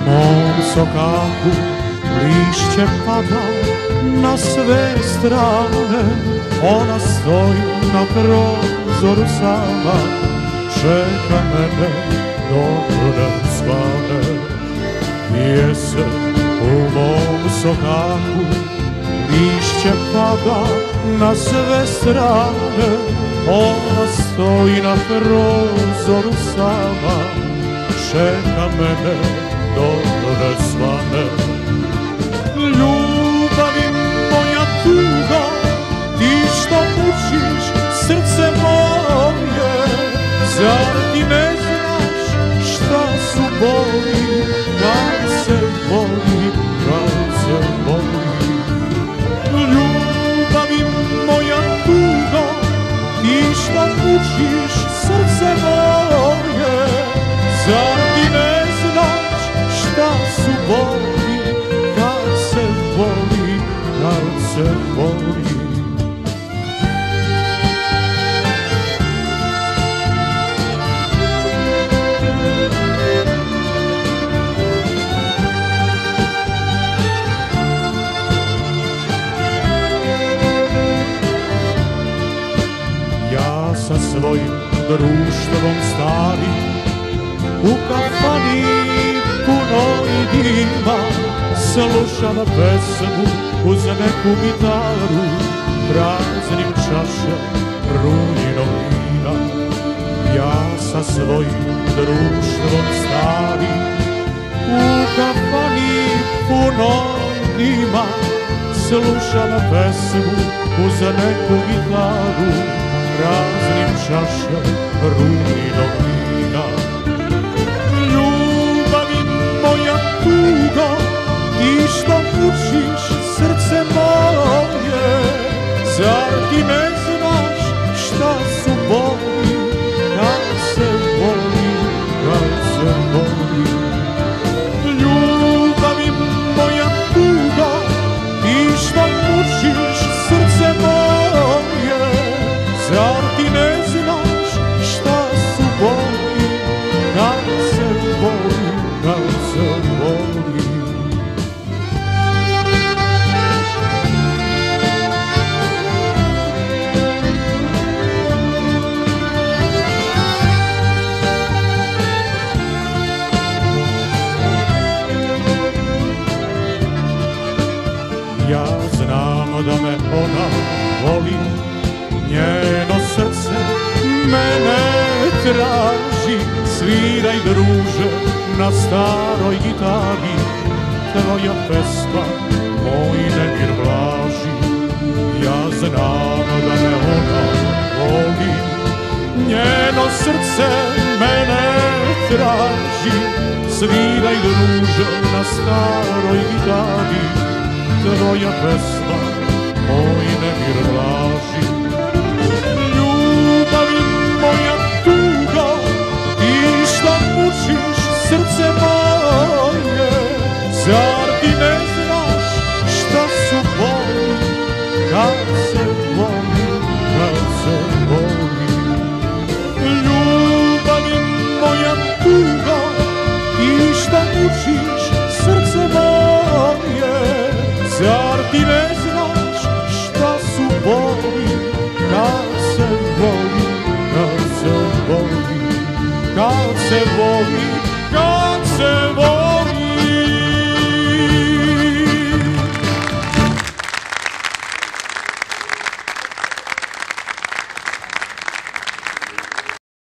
mom sokaku lišće pada na sve strane, ona stoji na prozoru sama, čeka mene dok ne svane. Jesen u mom sokaku lišće pada na sve strane, ona stoji na prozoru sama, čeka mene dok ne svane. Ljubavi moja tuga, ti što mučiš srce moje, zar ti ne znaš šta su boli, kad se voli, kad se voli. Ljubavi moja tuga, ti što mučiš srce moje, zar ti ne znaš šta su boli, kad se voli, kad se voli. Ja sa svojim društvom starim u kafani punoj dima slušala pesmu uz neku gitaru, praznim čaše rujnog vina. Ja sa svojim društvom starim u kafani punoj dima slušala pesmu uz neku gitaru, praznim čaše rujnog vina. Tuga, ti što mučiš srce moje, zar ti ne znaš šta su boli, kad se voli, kad se voli. Ljubavi moja tuga, ti što mučiš srce moje, zar ti ne znaš šta su boli, kad se voli, kad se voli. Ja znam da me ona voli, njeno srce mene traži. Sviraj druže na staroj gitari, tvoja pesma moj nemir blaži. Ja znam da me ona voli, njeno srce mene traži. Sviraj druže na staroj gitari, tvoja pesma moj nemir blaži. Ljubavi moja tuga, ti što mučiš srce moje, zar ti ne znaš šta su boli, kad se voli, kad se voli. Ljubavi moja tuga, ti što mučiš srce moje, zar ti ne znaš šta su boli, kad se voli, kad se voli, kad se voli, kad se voli.